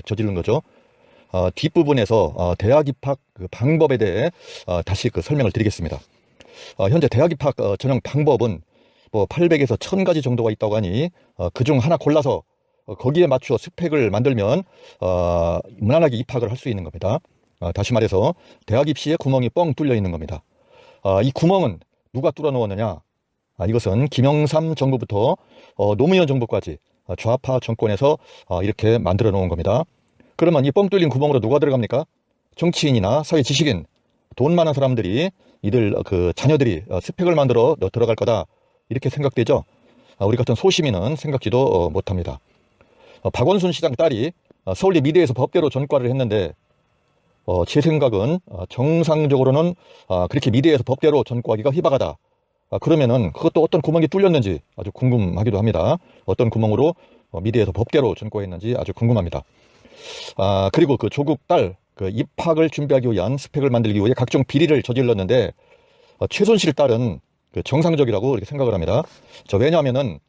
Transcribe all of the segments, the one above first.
저지른 거죠. 뒷부분에서 대학 입학 그 방법에 대해 다시 그 설명을 드리겠습니다. 현재 대학 입학 전형 방법은 뭐 800에서 1000가지 정도가 있다고 하니 그중 하나 골라서 거기에 맞추어 스펙을 만들면 무난하게 입학을 할 수 있는 겁니다. 다시 말해서 대학 입시에 구멍이 뻥 뚫려 있는 겁니다. 이 구멍은 누가 뚫어 놓았느냐? 이것은 김영삼 정부부터 노무현 정부까지 좌파 정권에서 이렇게 만들어 놓은 겁니다. 그러면 이 뻥 뚫린 구멍으로 누가 들어갑니까? 정치인이나 사회 지식인, 돈 많은 사람들이 이들 그 자녀들이 스펙을 만들어 들어갈 거다 이렇게 생각되죠. 우리 같은 소시민은 생각지도 못합니다. 박원순 시장 딸이 서울대 미대에서 법대로 전과를 했는데 제 생각은 정상적으로는 그렇게 미대에서 법대로 전과하기가 희박하다. 그러면은 그것도 어떤 구멍이 뚫렸는지 아주 궁금하기도 합니다. 어떤 구멍으로 미대에서 법대로 전과했는지 아주 궁금합니다. 그리고 그 조국 딸 그 입학을 준비하기 위한 스펙을 만들기 위해 각종 비리를 저질렀는데 최순실 딸은 그 정상적이라고 이렇게 생각을 합니다. 왜냐하면은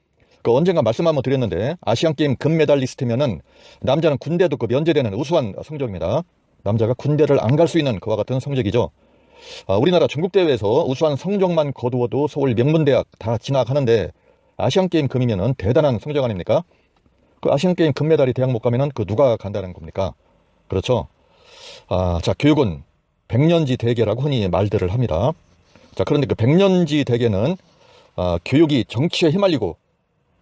그 언젠가 말씀 한번 드렸는데 아시안게임 금메달리스트면은 남자는 군대도 그 면제되는 우수한 성적입니다. 남자가 군대를 안 갈 수 있는 그와 같은 성적이죠. 우리나라 전국대회에서 우수한 성적만 거두어도 서울 명문대학 다 진학하는데 아시안게임 금이면은 대단한 성적 아닙니까? 그 아시안게임 금메달이 대학 못 가면은 그 누가 간다는 겁니까? 그렇죠. 자, 교육은 백년지 대계라고 흔히 말들을 합니다. 자, 그런데 그 백년지 대계는 교육이 정치에 휘말리고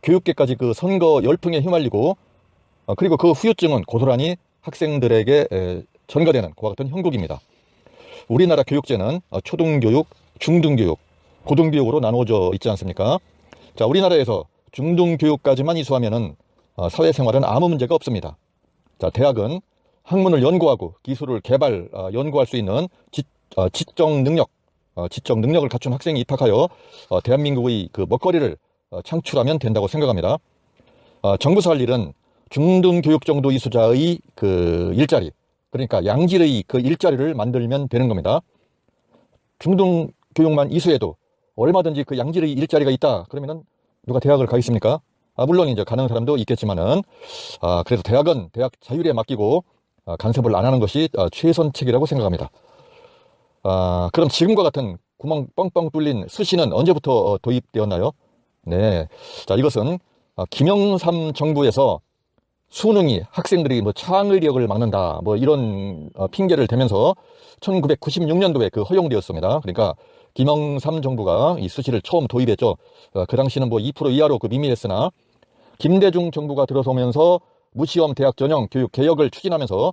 교육계까지 그 선거 열풍에 휘말리고 그리고 그 후유증은 고스란히 학생들에게 전가되는 그와 같은 형국입니다. 우리나라 교육제는 초등교육, 중등교육, 고등교육으로 나누어져 있지 않습니까? 자, 우리나라에서 중등교육까지만 이수하면은 사회생활은 아무 문제가 없습니다. 자, 대학은 학문을 연구하고 기술을 개발, 연구할 수 있는 지적 능력을 갖춘 학생이 입학하여 대한민국의 그 먹거리를 창출하면 된다고 생각합니다. 정부에서 할 일은 중등교육 정도 이수자의 그 일자리, 그러니까 양질의 그 일자리를 만들면 되는 겁니다. 중등교육만 이수해도 얼마든지 그 양질의 일자리가 있다. 그러면은 누가 대학을 가겠습니까? 물론 이제 가는 사람도 있겠지만은 그래서 대학은 대학 자율에 맡기고 간섭을 안 하는 것이 최선책이라고 생각합니다. 그럼 지금과 같은 구멍 뻥뻥 뚫린 수시는 언제부터 도입되었나요? 네, 자, 이것은 김영삼 정부에서 수능이 학생들이 뭐 창의력을 막는다 뭐 이런 핑계를 대면서 1996년도에 그 허용되었습니다. 그러니까 김영삼 정부가 이 수시를 처음 도입했죠. 그 당시는 뭐 2% 이하로 그 미미했으나 김대중 정부가 들어서면서 무시험 대학 전형 교육 개혁을 추진하면서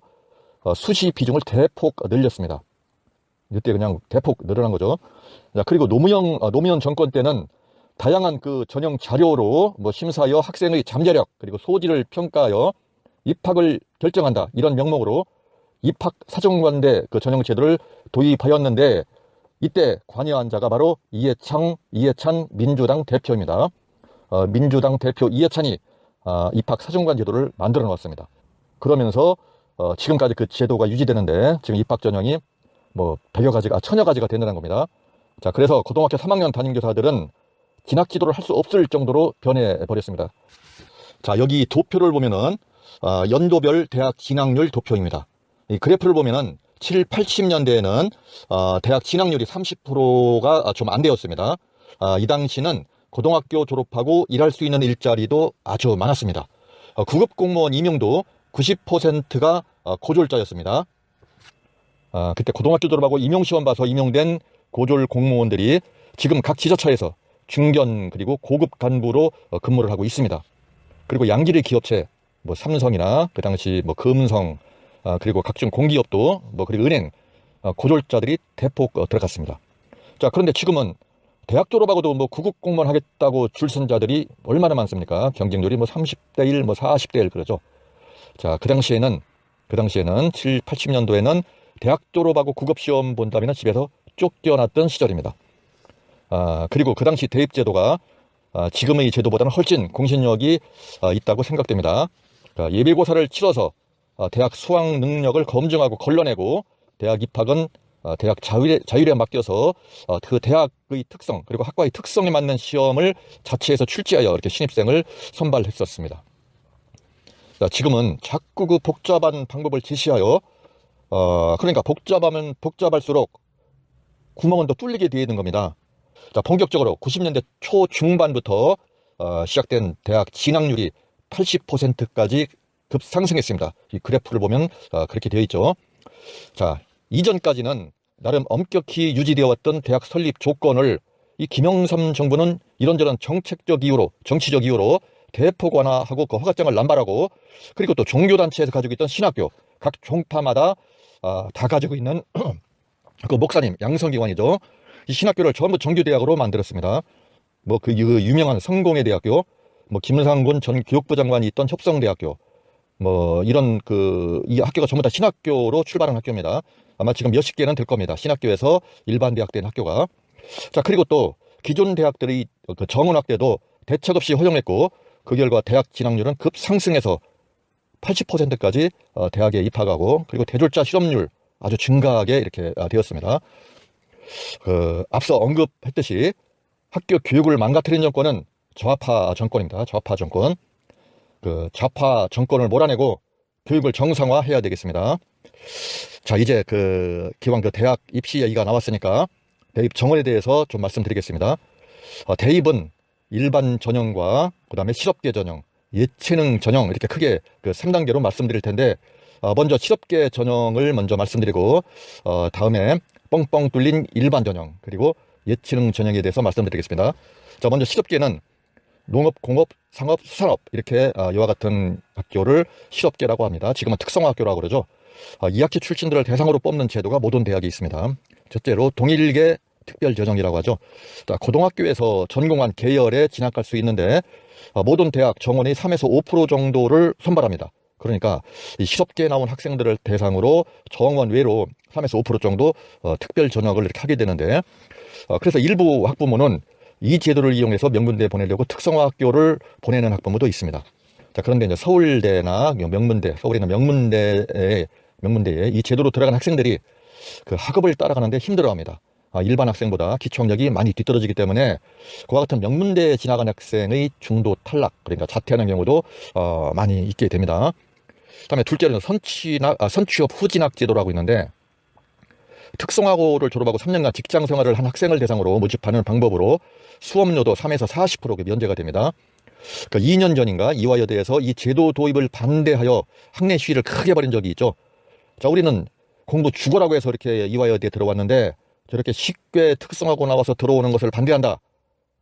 수시 비중을 대폭 늘렸습니다. 이때 그냥 대폭 늘어난 거죠. 자, 그리고 노무현 정권 때는 다양한 그 전형 자료로 뭐 심사하여 학생의 잠재력 그리고 소질을 평가하여 입학을 결정한다 이런 명목으로 입학 사정관대 그 전형 제도를 도입하였는데 이때 관여한 자가 바로 이해찬 민주당 대표입니다. 민주당 대표 이해찬이 입학 사정관 제도를 만들어 놓았습니다. 그러면서 지금까지 그 제도가 유지되는데 지금 입학 전형이 뭐 100여 가지가 1000여 가지가 된다는 겁니다. 자, 그래서 고등학교 3학년 담임교사들은 진학 지도를 할 수 없을 정도로 변해 버렸습니다. 자, 여기 도표를 보면은 연도별 대학 진학률 도표입니다. 이 그래프를 보면은 7, 80년대에는 대학 진학률이 30%가 좀 안 되었습니다. 이 당시는 고등학교 졸업하고 일할 수 있는 일자리도 아주 많았습니다. 구급 공무원 임용도 90%가 고졸자였습니다. 그때 고등학교 졸업하고 임용시험 봐서 임용된 고졸 공무원들이 지금 각 지자체에서 중견 그리고 고급 간부로 근무를 하고 있습니다. 그리고 양질의 기업체 뭐 삼성이나 그 당시 뭐 금성 그리고 각종 공기업도 뭐 그리고 은행 고졸자들이 대폭 들어갔습니다. 자, 그런데 지금은 대학 졸업하고도 뭐 구급 공무원 하겠다고 줄 선 자들이 얼마나 많습니까? 경쟁률이 뭐 30대 1, 뭐 40대 1 그러죠. 자, 그 당시에는 7, 80년도에는 대학 졸업하고 구급시험 본다면 집에서 쫓겨났던 시절입니다. 그리고 그 당시 대입제도가 지금의 제도보다는 훨씬 공신력이 있다고 생각됩니다. 예비고사를 치러서 대학 수학 능력을 검증하고 걸러내고 대학 입학은 대학 자율에 맡겨서 그 대학의 특성 그리고 학과의 특성에 맞는 시험을 자체에서 출제하여 이렇게 신입생을 선발했었습니다. 자, 지금은 자꾸 그 복잡한 방법을 제시하여 그러니까 복잡하면 복잡할수록 구멍은 더 뚫리게 되어 있는 겁니다. 자, 본격적으로 90년대 초중반부터 시작된 대학 진학률이 80%까지 급상승했습니다. 이 그래프를 보면 그렇게 되어 있죠. 자, 이전까지는 나름 엄격히 유지되어 왔던 대학 설립 조건을 이 김영삼 정부는 이런저런 정책적 이유로, 정치적 이유로 대폭 완화하고 그 허가장을 남발하고, 그리고 또 종교단체에서 가지고 있던 신학교, 각 종파마다 다 가지고 있는 그 목사님, 양성기관이죠. 이 신학교를 전부 정규대학으로 만들었습니다. 뭐 그 유명한 성공회 대학교, 뭐 김상곤 전 교육부 장관이 있던 협성대학교, 뭐 이런 이 학교가 전부 다 신학교로 출발한 학교입니다. 아마 지금 몇십 개는 될 겁니다. 신학교에서 일반 대학 된 학교가. 자, 그리고 또 기존 대학들이 그 정원학대도 대책 없이 허용했고, 그 결과 대학 진학률은 급상승해서 80%까지 대학에 입학하고, 그리고 대졸자 실업률 아주 증가하게 이렇게 되었습니다. 앞서 언급했듯이 학교 교육을 망가뜨린 정권은 좌파 정권입니다. 좌파 정권. 좌파 정권을 몰아내고 교육을 정상화해야 되겠습니다. 자, 이제 기왕 대학 입시 얘기가 나왔으니까 대입 정원에 대해서 좀 말씀드리겠습니다. 대입은 일반 전형과 그 다음에 실업계 전형, 예체능 전형, 이렇게 크게 3단계로 말씀드릴 텐데, 먼저 실업계 전형을 먼저 말씀드리고, 다음에 뻥뻥 뚫린 일반 전형, 그리고 예체능 전형에 대해서 말씀드리겠습니다. 자, 먼저 실업계는 농업, 공업, 상업, 수산업, 이렇게 이와 같은 학교를 실업계라고 합니다. 지금은 특성화학교라고 그러죠. 2학기 출신들을 대상으로 뽑는 제도가 모든 대학에 있습니다. 첫째로 동일계 특별전형이라고 하죠. 자, 고등학교에서 전공한 계열에 진학할 수 있는데, 모든 대학 정원이 3에서 5% 정도를 선발합니다. 그러니까 이 실업계에 나온 학생들을 대상으로 정원 외로 3에서 5% 정도 특별 전형을 이렇게 하게 되는데, 그래서 일부 학부모는 이 제도를 이용해서 명문대에 보내려고 특성화학교를 보내는 학부모도 있습니다. 자, 그런데 이제 서울대나 명문대, 서울이나 명문대에 이 제도로 들어간 학생들이 그 학업을 따라가는데 힘들어합니다. 일반 학생보다 기초학력이 많이 뒤떨어지기 때문에 그와 같은 명문대에 진학한 학생의 중도 탈락, 그러니까 자퇴하는 경우도 많이 있게 됩니다. 그다음에 둘째로는 선취업 후진학 제도라고 있는데, 특성화고를 졸업하고 3년간 직장 생활을 한 학생을 대상으로 모집하는 방법으로 수업료도 3에서 40% 면제가 됩니다. 2년 전인가 이화여대에서 이 제도 도입을 반대하여 학내 시위를 크게 벌인 적이 있죠. 자, 우리는 공부 죽어라고 해서 이렇게 이화여대에 들어왔는데 저렇게 쉽게 특성화고 나와서 들어오는 것을 반대한다.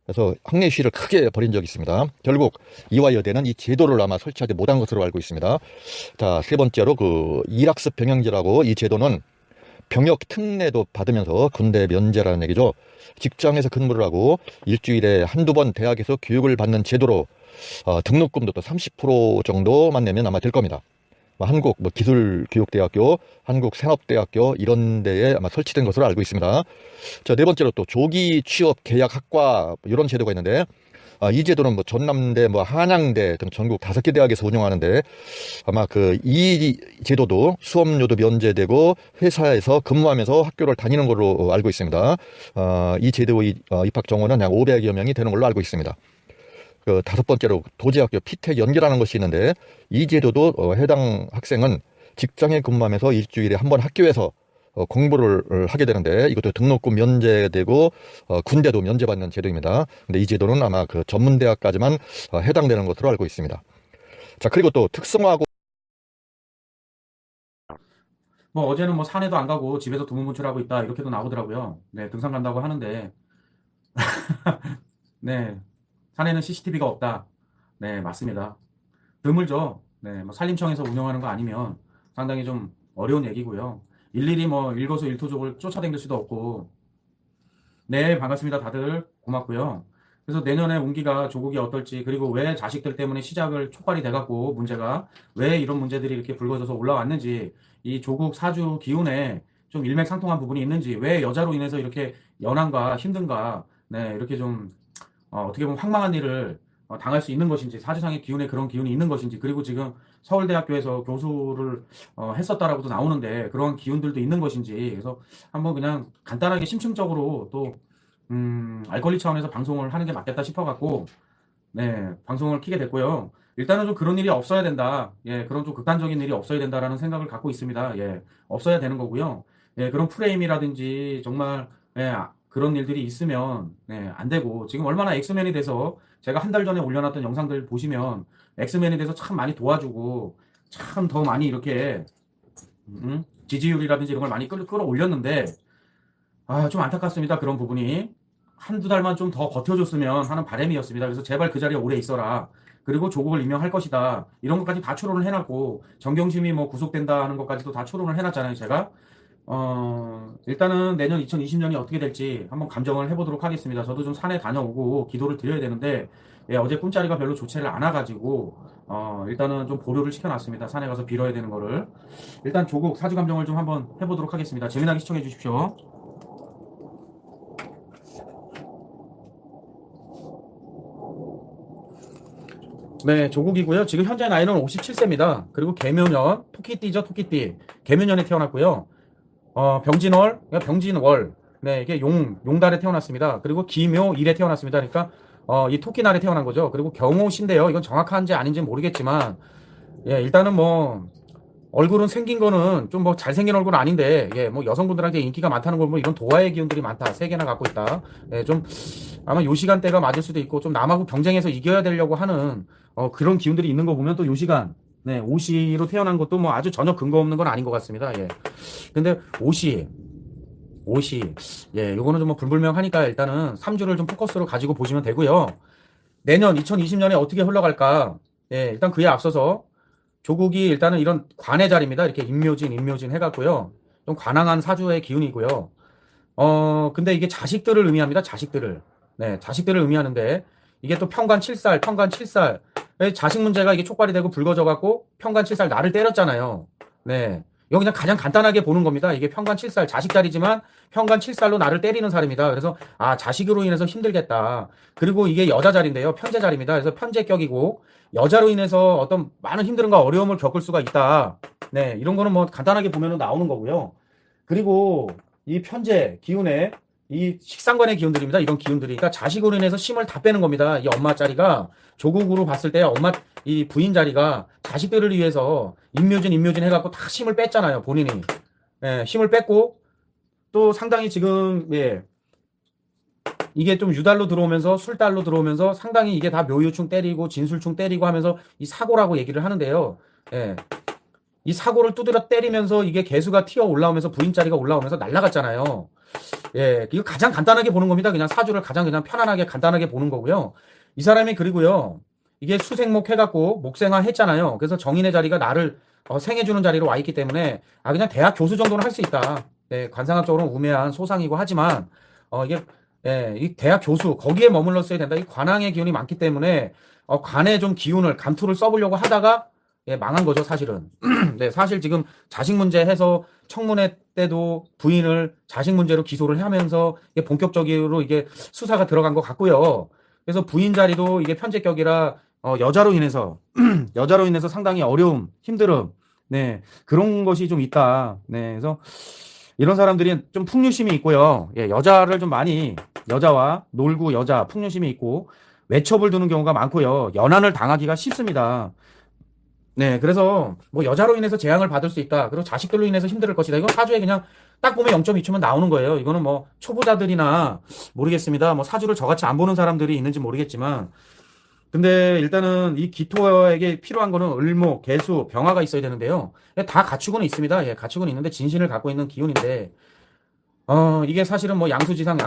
그래서 학내 시위를 크게 벌인 적이 있습니다. 결국 이화여대는 이 제도를 아마 설치하지 못한 것으로 알고 있습니다. 자, 세 번째로 일학습 병영제라고, 이 제도는 병역 특례도 받으면서 군대 면제라는 얘기죠. 직장에서 근무를 하고 일주일에 한두 번 대학에서 교육을 받는 제도로 등록금도 또 30% 정도만 내면 아마 될 겁니다. 한국 기술교육대학교, 한국산업대학교 이런 데에 아마 설치된 것으로 알고 있습니다. 자, 네 번째로 또 조기 취업 계약학과 이런 제도가 있는데, 이 제도는 전남대, 한양대 등 전국 5개 대학에서 운영하는데, 아마 이 제도도 수업료도 면제되고 회사에서 근무하면서 학교를 다니는 걸로 알고 있습니다. 이 제도의 입학 정원은 약 500여 명이 되는 걸로 알고 있습니다. 다섯 번째로 도제학교 피택 연계라는 것이 있는데, 이 제도도 해당 학생은 직장에 근무하면서 일주일에 한 번 학교에서 공부를 하게 되는데, 이것도 등록금 면제되고 군대도 면제받는 제도입니다. 근데 이 제도는 아마 전문대학까지만 해당되는 것으로 알고 있습니다. 자, 그리고 또 특성화고, 어제는 산에도 안 가고 집에서 두문분출하고 있다 이렇게도 나오더라고요. 네, 등산 간다고 하는데 네, 산에는 CCTV가 없다. 네, 맞습니다. 드물죠. 네, 산림청에서 운영하는 거 아니면 상당히 좀 어려운 얘기고요. 일일이 일거수일투족을 쫓아다닐 수도 없고. 네, 반갑습니다. 다들 고맙고요. 그래서 내년에 운기가 조국이 어떨지, 그리고 왜 자식들 때문에 시작을 촉발이 돼갖고 문제가 왜 이런 문제들이 이렇게 불거져서 올라왔는지, 이 조국 사주 기운에 좀 일맥상통한 부분이 있는지, 왜 여자로 인해서 이렇게 연한가 힘든가, 네, 이렇게 좀 어떻게 보면 황망한 일을 당할 수 있는 것인지, 사주상의 기운에 그런 기운이 있는 것인지, 그리고 지금 서울대학교에서 교수를 했었다라고도 나오는데 그런 기운들도 있는 것인지, 그래서 한번 그냥 간단하게 심층적으로 또 알 권리 차원에서 방송을 하는 게 맞겠다 싶어갖고 방송을 키게 됐고요. 일단은 좀 그런 일이 없어야 된다. 그런 좀 극단적인 일이 없어야 된다라는 생각을 갖고 있습니다. 없어야 되는 거고요. 그런 프레임이라든지 정말 그런 일들이 있으면 안 되고 지금 얼마나 엑스맨이 돼서 제가 한 달 전에 올려놨던 영상들 보시면 엑스맨이 돼서 참 많이 도와주고 참 더 많이 이렇게 지지율이라든지 이런 걸 많이 끌어올렸는데 좀 안타깝습니다. 그런 부분이. 한두 달만 좀 더 버텨줬으면 하는 바람이었습니다. 그래서 제발 그 자리에 오래 있어라. 그리고 조국을 임명할 것이다. 이런 것까지 다 추론을 해놨고, 정경심이 뭐 구속된다 하는 것까지도 다 추론을 해놨잖아요, 제가. 일단은 내년 2020년이 어떻게 될지 한번 감정을 해보도록 하겠습니다. 저도 좀 산에 다녀오고 기도를 드려야 되는데, 어제 꿈자리가 별로 좋지를 않아가지고, 일단은 좀 보류를 시켜놨습니다. 산에 가서 빌어야 되는 거를. 일단 조국 사주 감정을 좀 한번 해보도록 하겠습니다. 재미나게 시청해 주십시오. 네, 조국이고요. 지금 현재 나이는 57세입니다. 그리고 개묘년, 토끼띠죠, 토끼띠. 개묘년에 태어났고요. 병진월, 그러니까 병진월. 네, 이게 용달에 태어났습니다. 그리고 기묘일에 태어났습니다. 그러니까, 이 토끼날에 태어난 거죠. 그리고 경호신데요. 이건 정확한지 아닌지 모르겠지만, 일단은 뭐, 얼굴은 생긴 거는 좀 뭐 잘생긴 얼굴은 아닌데, 뭐 여성분들한테 인기가 많다는 걸 뭐 이런 도화의 기운들이 많다. 세 개나 갖고 있다. 좀, 아마 요 시간대가 맞을 수도 있고, 좀 남하고 경쟁해서 이겨야 되려고 하는, 그런 기운들이 있는 거 보면 또 요 시간, 오시로 태어난 것도 뭐 아주 전혀 근거 없는 건 아닌 것 같습니다. 근데 오시, 요거는 좀 뭐 불분명하니까 일단은 3주를 좀 포커스로 가지고 보시면 되고요. 내년 2020년에 어떻게 흘러갈까? 일단 그에 앞서서 조국이 일단은 이런 관의 자리입니다. 이렇게 임묘진 해갖고요. 좀 관항한 사주의 기운이고요. 근데 이게 자식들을 의미합니다. 자식들을. 자식들을 의미하는데, 이게 또 평관 7살. 자식 문제가 이게 촉발이 되고 불거져갖고, 평관 7살 나를 때렸잖아요. 이거 그냥 가장 간단하게 보는 겁니다. 이게 평관 7살, 자식 자리지만, 평관 7살로 나를 때리는 사람이다. 그래서, 자식으로 인해서 힘들겠다. 그리고 이게 여자 자리인데요. 편재 자리입니다. 그래서 편재격이고, 여자로 인해서 어떤 많은 힘듦과 어려움을 겪을 수가 있다. 이런 거는 뭐 간단하게 보면 나오는 거고요. 그리고 이 편재 기운에 이 식상관의 기운들입니다. 이런 기운들이. 그러니까 자식으로 인해서 힘을 다 빼는 겁니다. 이 엄마 자리가 조국으로 봤을 때 엄마 이 부인 자리가 자식들을 위해서 임묘진 해갖고 다 힘을 뺐잖아요. 본인이. 힘을 뺐고 또 상당히 지금 이게 좀 유달로 들어오면서 술달로 들어오면서 상당히 이게 다 묘유충 때리고 진술충 때리고 하면서 이 사고라고 얘기를 하는데요. 이 사고를 두드려 때리면서 이게 개수가 튀어 올라오면서 부인자리가 올라오면서 날아갔잖아요. 이거 가장 간단하게 보는 겁니다. 그냥 사주를 가장 그냥 편안하게 간단하게 보는 거고요. 이 사람이 그리고요. 이게 수생목 해갖고 목생화 했잖아요. 그래서 정인의 자리가 나를 생해주는 자리로 와 있기 때문에 그냥 대학 교수 정도는 할 수 있다. 관상학적으로 우매한 소상이고 하지만 이게 이 대학 교수 거기에 머물렀어야 된다. 이 관항의 기운이 많기 때문에 관에 좀 기운을 감투를 써보려고 하다가 망한 거죠, 사실은. 사실 지금 자식 문제 해서 청문회 때도 부인을 자식 문제로 기소를 하면서 이게 본격적으로 이게 수사가 들어간 것 같고요. 그래서 부인 자리도 이게 편제격이라 여자로 인해서 상당히 어려움, 힘듦, 그런 것이 좀 있다. 그래서 이런 사람들이 좀 풍류심이 있고요. 여자를 좀 많이 여자와 놀고 여자 풍류심이 있고 외첩을 두는 경우가 많고요. 연한을 당하기가 쉽습니다. 그래서 뭐 여자로 인해서 재앙을 받을 수 있다. 그리고 자식들로 인해서 힘들 것이다. 이건 사주에 그냥 딱 보면 0.2초면 나오는 거예요. 이거는 뭐 초보자들이나 모르겠습니다. 뭐 사주를 저같이 안 보는 사람들이 있는지 모르겠지만 근데 일단은 이 기토에게 필요한 거는 을목, 개수, 병화가 있어야 되는데요. 다 갖추고는 있습니다. 갖추고는 있는데 진신을 갖고 있는 기운인데 이게 사실은 뭐 양수지상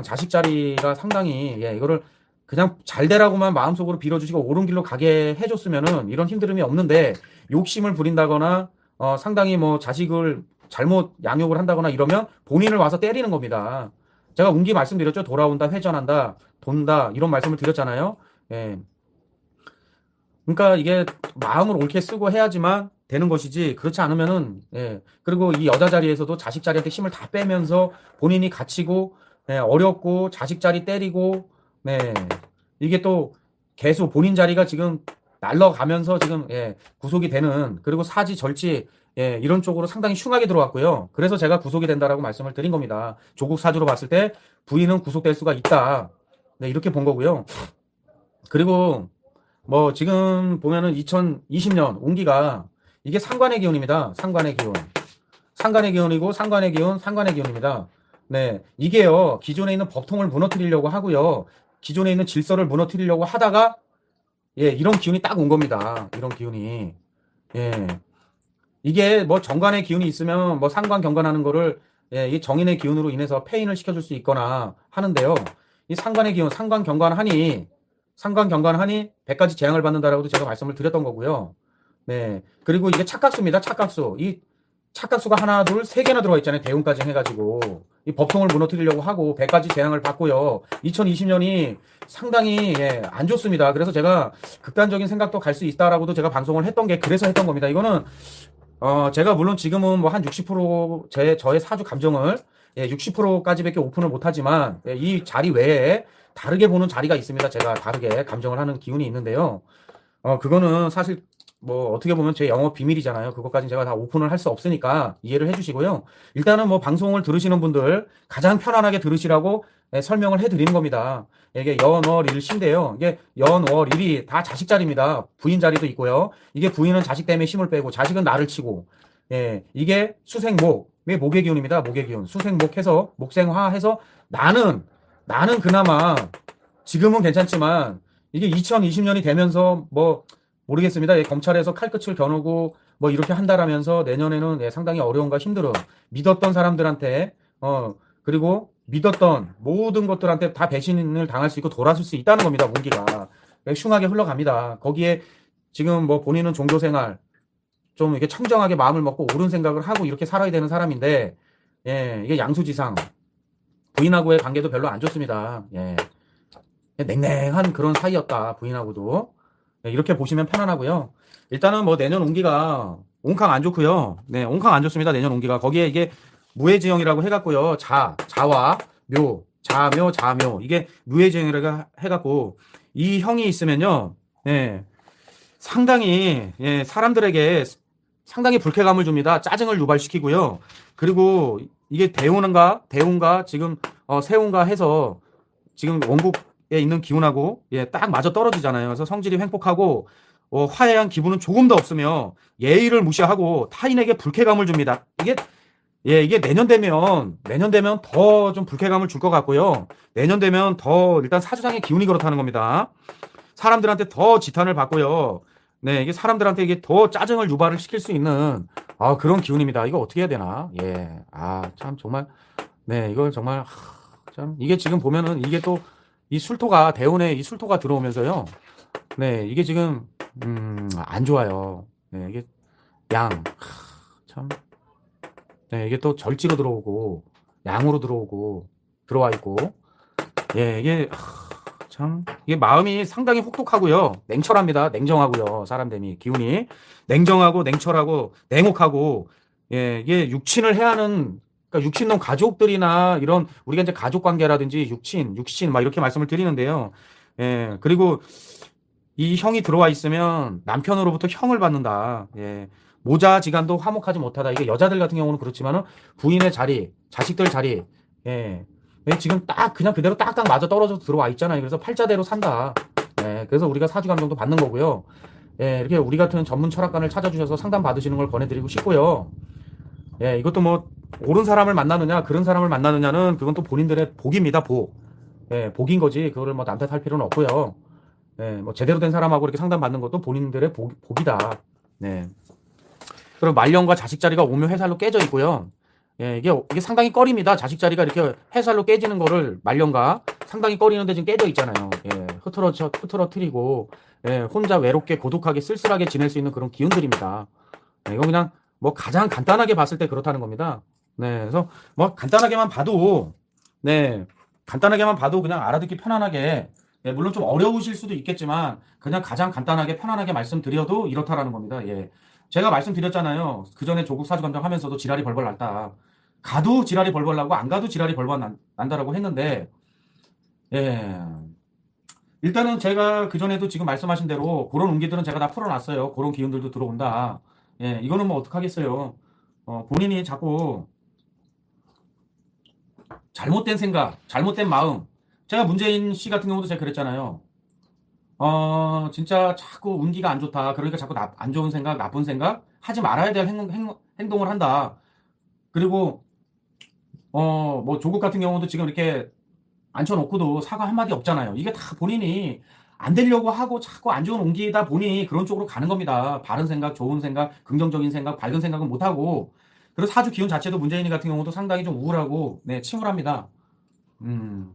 자식 자리가 상당히 이거를 그냥 잘 되라고만 마음속으로 빌어주시고 옳은 길로 가게 해줬으면은 이런 힘듦이 없는데 욕심을 부린다거나 상당히 뭐 자식을 잘못 양육을 한다거나 이러면 본인을 와서 때리는 겁니다. 제가 운기 말씀드렸죠. 돌아온다, 회전한다, 돈다 이런 말씀을 드렸잖아요. 그러니까 이게 마음을 옳게 쓰고 해야지만 되는 것이지 그렇지 않으면은 그리고 이 여자 자리에서도 자식 자리한테 힘을 다 빼면서 본인이 갇히고 어렵고 자식 자리 때리고 이게 또 개수 본인 자리가 지금 날라가면서 지금 구속이 되는 그리고 사지 절지 이런 쪽으로 상당히 흉하게 들어왔고요. 그래서 제가 구속이 된다라고 말씀을 드린 겁니다. 조국 사주로 봤을 때 부인은 구속될 수가 있다. 이렇게 본 거고요. 그리고 뭐 지금 보면은 2020년 운기가 이게 상관의 기운입니다. 상관의 기운. 상관의 기운이고 상관의 기운, 상관의 기운입니다. 네, 이게요 기존에 있는 법통을 무너뜨리려고 하고요, 기존에 있는 질서를 무너뜨리려고 하다가 예 이런 기운이 딱 온 겁니다. 이런 기운이 예 이게 뭐 정관의 기운이 있으면 뭐 상관 경관하는 거를 예, 이 정인의 기운으로 인해서 폐인을 시켜줄 수 있거나 하는데요. 이 상관의 기운, 상관 경관하니 100가지 재앙을 받는다라고도 제가 말씀을 드렸던 거고요. 네. 그리고 이게 착각수입니다. 착각수. 이 착각수가 하나, 둘, 세 개나 들어가 있잖아요. 대운까지 해가지고. 이 법통을 무너뜨리려고 하고 100가지 재앙을 받고요. 2020년이 상당히 예, 안 좋습니다. 그래서 제가 극단적인 생각도 갈 수 있다라고도 제가 방송을 했던 게 그래서 했던 겁니다. 이거는 제가 물론 지금은 뭐 한 60% 저의 사주 감정을 예, 60%까지밖에 오픈을 못하지만 예, 이 자리 외에 다르게 보는 자리가 있습니다. 제가 다르게 감정을 하는 기운이 있는데요. 그거는 사실 뭐 어떻게 보면 제 영업 비밀이잖아요. 그것까지 제가 다 오픈을 할 수 없으니까 이해를 해주시고요. 일단은 뭐 방송을 들으시는 분들 가장 편안하게 들으시라고 예, 설명을 해드리는 겁니다. 이게 연월일신데요. 이게 연월일이 다 자식 자리입니다. 부인 자리도 있고요. 이게 부인은 자식 때문에 힘을 빼고 자식은 나를 치고 예, 이게 수생목의 목의 기운입니다. 목의 기운. 수생목해서 목생화해서 나는 그나마 지금은 괜찮지만 이게 2020년이 되면서 뭐 모르겠습니다. 예, 검찰에서 칼끝을 겨누고 뭐 이렇게 한다라면서 내년에는 예, 상당히 어려움과 힘들어 믿었던 사람들한테 그리고 믿었던 모든 것들한테 다 배신을 당할 수 있고 돌아설 수 있다는 겁니다. 문기가 흉하게 흘러갑니다. 거기에 지금 뭐 본인은 종교생활 좀 이렇게 청정하게 마음을 먹고 옳은 생각을 하고 이렇게 살아야 되는 사람인데 예, 이게 양수지상 부인하고의 관계도 별로 안 좋습니다. 예. 냉랭한 그런 사이였다. 부인하고도. 네, 이렇게 보시면 편안하고요. 일단은 뭐 내년 운기가 온캉 안 좋고요. 네, 온캉 안 좋습니다. 내년 운기가. 거기에 이게 무해지형이라고 해갖고요. 자와 묘, 자묘. 이게 무해지형이라고 해갖고 이 형이 있으면요. 네, 상당히 예, 사람들에게 상당히 불쾌감을 줍니다. 짜증을 유발시키고요. 그리고 이게 대운과 지금 세운과 해서 지금 원국에 있는 기운하고 예, 딱 맞아 떨어지잖아요. 그래서 성질이 횡폭하고 화해한 기분은 조금도 없으며 예의를 무시하고 타인에게 불쾌감을 줍니다. 이게 내년 되면 더 좀 불쾌감을 줄 것 같고요. 내년 되면 더 일단 사주상의 기운이 그렇다는 겁니다. 사람들한테 더 지탄을 받고요. 네, 이게 사람들한테 이게 더 짜증을 유발을 시킬 수 있는 그런 기운입니다. 이거 어떻게 해야 되나? 예, 참 정말 네, 이걸 정말 참 이게 지금 보면은 이게 또 이 술토가 대운에 이 술토가 들어오면서요. 네, 이게 지금 안 좋아요. 네, 이게 참 네, 이게 또 절지로 들어오고 양으로 들어오고 들어와 있고 예, 이게 참 이게 마음이 상당히 혹독하고요. 냉철합니다. 냉정하고요. 사람됨이 기운이 냉정하고 냉철하고 냉혹하고 예, 이게 육친을 해야 하는 그러니까 육친놈 가족들이나 이런 우리가 이제 가족 관계라든지 육친 막 이렇게 말씀을 드리는데요. 예, 그리고 이 형이 들어와 있으면 남편으로부터 형을 받는다. 예. 모자지간도 화목하지 못하다. 이게 여자들 같은 경우는 그렇지만은 부인의 자리, 자식들 자리, 예. 지금 딱 그냥 그대로 딱딱 맞아 떨어져서 들어와 있잖아요. 그래서 팔자대로 산다. 예. 그래서 우리가 사주 감정도 받는 거고요. 예. 이렇게 우리 같은 전문 철학관을 찾아주셔서 상담 받으시는 걸 권해드리고 싶고요. 예. 이것도 뭐 옳은 사람을 만나느냐, 그런 사람을 만나느냐는 그건 또 본인들의 복입니다. 복. 예. 복인 거지. 그거를 뭐 남탓 할 필요는 없고요. 네, 뭐 제대로 된 사람하고 이렇게 상담받는 것도 본인들의 복이다. 네. 그리고 말년과 자식 자리가 오묘 해살로 깨져 있고요. 예, 이게 상당히 꺼립니다. 자식 자리가 이렇게 해살로 깨지는 거를 말년과 상당히 꺼리는데 지금 깨져 있잖아요. 예, 흐트러트리고 예, 혼자 외롭게 고독하게 쓸쓸하게 지낼 수 있는 그런 기운들입니다. 네, 이건 그냥 뭐 가장 간단하게 봤을 때 그렇다는 겁니다. 네, 그래서 뭐 간단하게만 봐도 그냥 알아듣기 편안하게 예, 물론 좀 어려우실 수도 있겠지만 그냥 가장 간단하게 편안하게 말씀드려도 이렇다라는 겁니다. 예. 제가 말씀드렸잖아요. 그 전에 조국 사주 감정 하면서도 지랄이 벌벌 났다. 가도 지랄이 벌벌 나고 안 가도 지랄이 벌벌 난다라고 했는데 예. 일단은 제가 그 전에도 지금 말씀하신 대로 그런 운기들은 제가 다 풀어놨어요. 그런 기운들도 들어온다. 예, 이거는 뭐 어떡하겠어요. 본인이 자꾸 잘못된 생각, 잘못된 마음. 제가 문재인 씨 같은 경우도 제가 그랬잖아요. 진짜 자꾸 운기가 안 좋다. 그러니까 자꾸 안 좋은 생각, 나쁜 생각 하지 말아야 될 행동을 한다. 그리고, 뭐 조국 같은 경우도 지금 이렇게 앉혀놓고도 사과 한마디 없잖아요. 이게 다 본인이 안 되려고 하고 자꾸 안 좋은 운기다 보니 그런 쪽으로 가는 겁니다. 바른 생각, 좋은 생각, 긍정적인 생각, 밝은 생각은 못하고. 그래서 사주 기운 자체도 문재인 같은 경우도 상당히 좀 우울하고, 네, 침울합니다. 음.